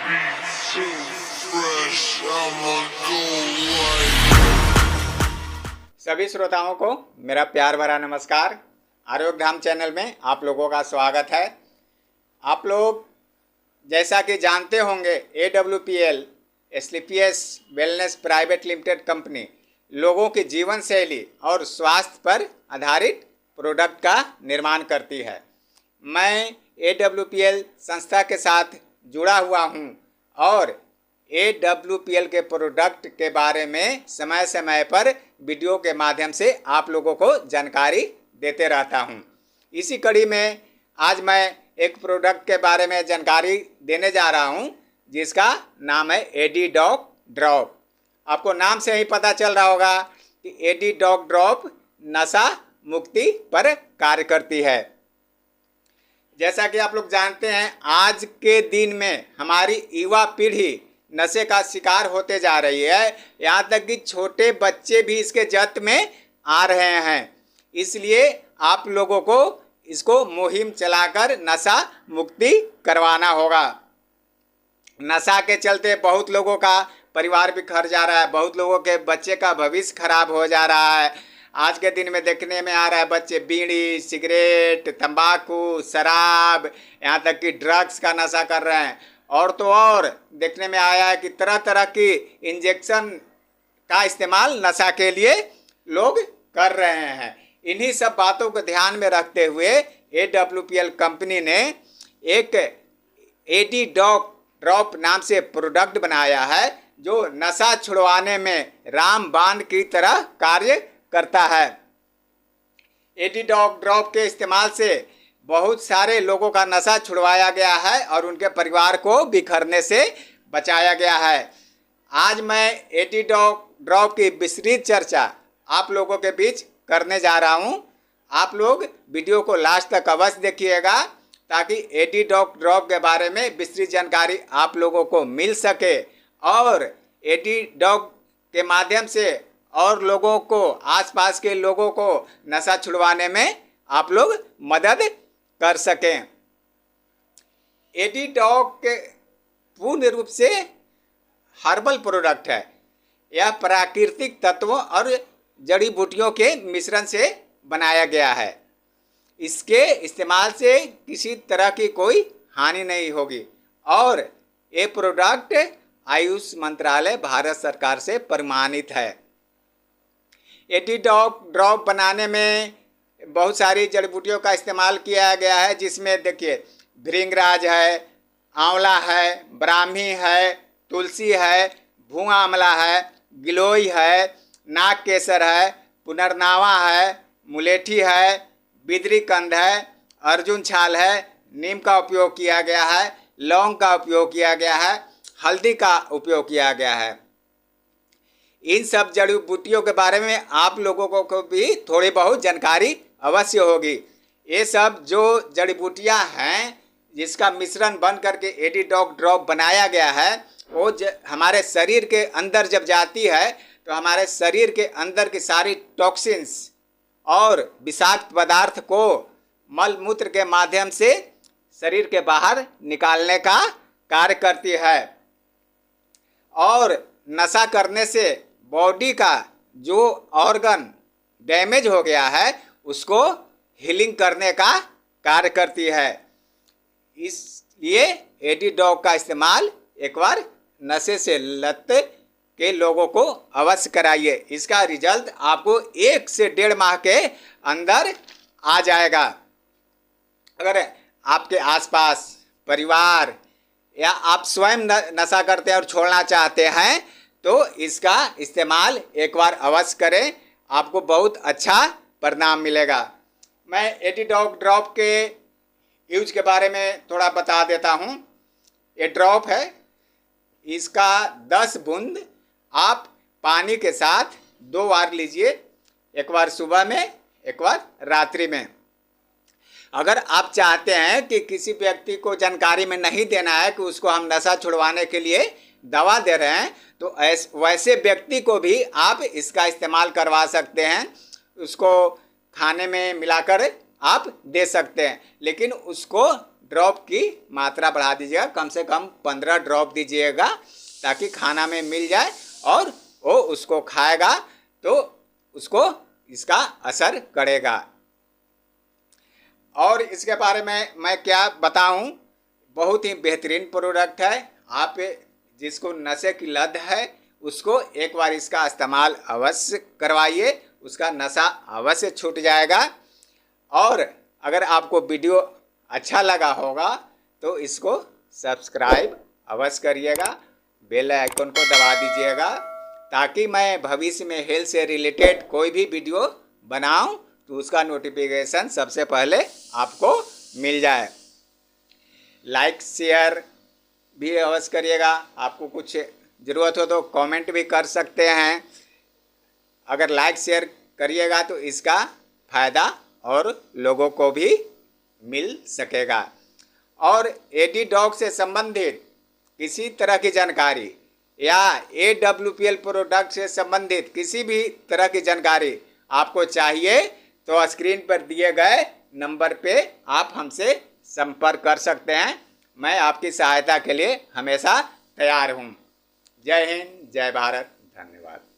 So fresh, I'ma go right. सभी श्रोताओं को मेरा प्यार भरा नमस्कार। आरोग्य धाम चैनल में आप लोगों का स्वागत है। आप लोग जैसा कि जानते होंगे, AWPL Asclepius wellness private limited company लोगों की जीवन शैली और स्वास्थ्य पर आधारित प्रोडक्ट का निर्माण करती है। मैं AWPL संस्था के साथ जुड़ा हुआ हूं और AWPL के प्रोडक्ट के बारे में समय समय पर वीडियो के माध्यम से आप लोगों को जानकारी देते रहता हूं। इसी कड़ी में आज मैं एक प्रोडक्ट के बारे में जानकारी देने जा रहा हूं, जिसका नाम है एडीडॉक ड्रॉप। आपको नाम से ही पता चल रहा होगा कि एडीडॉक ड्रॉप नशा मुक्ति पर कार्य करती है। जैसा कि आप लोग जानते हैं, आज के दिन में हमारी युवा पीढ़ी नशे का शिकार होते जा रही है। यहाँ तक कि छोटे बच्चे भी इसके जत में आ रहे हैं। इसलिए आप लोगों को इसको मुहिम चलाकर नशा मुक्ति करवाना होगा। नशा के चलते बहुत लोगों का परिवार बिखर जा रहा है, बहुत लोगों के बच्चे का भविष्य खराब हो जा रहा है। आज के दिन में देखने में आ रहा है बच्चे बीड़ी, सिगरेट, तंबाकू, शराब, यहाँ तक कि ड्रग्स का नशा कर रहे हैं। और तो और देखने में आया है कि तरह तरह की इंजेक्शन का इस्तेमाल नशा के लिए लोग कर रहे हैं। इन्हीं सब बातों को ध्यान में रखते हुए AWPL कंपनी ने एक एडीडॉक ड्रॉप नाम से प्रोडक्ट बनाया है, जो नशा छुड़वाने में रामबाण की तरह कार्य करता है। एडीडॉक ड्रॉप के इस्तेमाल से बहुत सारे लोगों का नशा छुड़वाया गया है और उनके परिवार को बिखरने से बचाया गया है। आज मैं एडीडॉक ड्रॉप की विस्तृत चर्चा आप लोगों के बीच करने जा रहा हूं। आप लोग वीडियो को लास्ट तक अवश्य देखिएगा, ताकि एडीडॉक ड्रॉप के बारे में विस्तृत जानकारी आप लोगों को मिल सके और एडीडॉक के माध्यम से और लोगों को, आसपास के लोगों को नशा छुड़वाने में आप लोग मदद कर सकें। एडीडॉक पूर्ण रूप से हर्बल प्रोडक्ट है। यह प्राकृतिक तत्वों और जड़ी बूटियों के मिश्रण से बनाया गया है। इसके इस्तेमाल से किसी तरह की कोई हानि नहीं होगी और ये प्रोडक्ट आयुष मंत्रालय भारत सरकार से प्रमाणित है। एडीडॉक ड्रॉप बनाने में बहुत सारी जड़ी बूटियों का इस्तेमाल किया गया है, जिसमें देखिए भृंगराज है, आंवला है, ब्राह्मी है, तुलसी है, भुआ आंवला है, गिलोय है, नाग केसर है, पुनर्नावा है, मुलेठी है, बिदरी कंद है, अर्जुन छाल है, नीम का उपयोग किया गया है, लौंग का उपयोग किया गया है, हल्दी का उपयोग किया गया है। इन सब जड़ी बूटियों के बारे में आप लोगों को भी थोड़ी बहुत जानकारी अवश्य होगी। ये सब जो जड़ी बूटियाँ हैं, जिसका मिश्रण बन करके एडीडॉक ड्रॉप बनाया गया है, वो हमारे शरीर के अंदर जब जाती है तो हमारे शरीर के अंदर की सारी टॉक्सिन्स और विषाक्त पदार्थ को मल मूत्र के माध्यम से शरीर के बाहर निकालने का कार्य करती है और नशा करने से बॉडी का जो ऑर्गन डैमेज हो गया है उसको हीलिंग करने का कार्य करती है। इसलिए एडीडॉक का इस्तेमाल एक बार नशे से लत के लोगों को अवश्य कराइए। इसका रिजल्ट आपको 1 से 1.5 माह के अंदर आ जाएगा। अगर आपके आसपास परिवार या आप स्वयं नशा करते हैं और छोड़ना चाहते हैं तो इसका इस्तेमाल एक बार अवश्य करें, आपको बहुत अच्छा परिणाम मिलेगा। मैं एडीडॉक ड्रॉप के यूज के बारे में थोड़ा बता देता हूँ। ये ड्रॉप है, इसका 10 बूंद आप पानी के साथ 2 बार लीजिए, एक बार सुबह में, एक बार रात्रि में। अगर आप चाहते हैं कि किसी व्यक्ति को जानकारी में नहीं देना है कि उसको हम नशा छुड़वाने के लिए दवा दे रहे हैं, तो वैसे व्यक्ति को भी आप इसका इस्तेमाल करवा सकते हैं। उसको खाने में मिलाकर आप दे सकते हैं, लेकिन उसको ड्रॉप की मात्रा बढ़ा दीजिएगा, कम से कम 15 ड्रॉप दीजिएगा ताकि खाना में मिल जाए और वो उसको खाएगा तो उसको इसका असर करेगा। और इसके बारे में मैं क्या बताऊं, बहुत ही बेहतरीन प्रोडक्ट है। आप जिसको नशे की लत है उसको एक बार इसका इस्तेमाल अवश्य करवाइए, उसका नशा अवश्य छूट जाएगा। और अगर आपको वीडियो अच्छा लगा होगा तो इसको सब्सक्राइब अवश्य करिएगा, बेल आइकन को दबा दीजिएगा ताकि मैं भविष्य में हेल्थ से रिलेटेड कोई भी वीडियो बनाऊं तो उसका नोटिफिकेशन सबसे पहले आपको मिल जाए। लाइक शेयर भी अवश्य करिएगा। आपको कुछ ज़रूरत हो तो कमेंट भी कर सकते हैं। अगर लाइक शेयर करिएगा तो इसका फ़ायदा और लोगों को भी मिल सकेगा। और एडी डॉग से संबंधित किसी तरह की जानकारी या AWPL प्रोडक्ट से संबंधित किसी भी तरह की जानकारी आपको चाहिए तो स्क्रीन पर दिए गए नंबर पे आप हमसे संपर्क कर सकते हैं। मैं आपकी सहायता के लिए हमेशा तैयार हूँ। जय हिंद, जय भारत, धन्यवाद।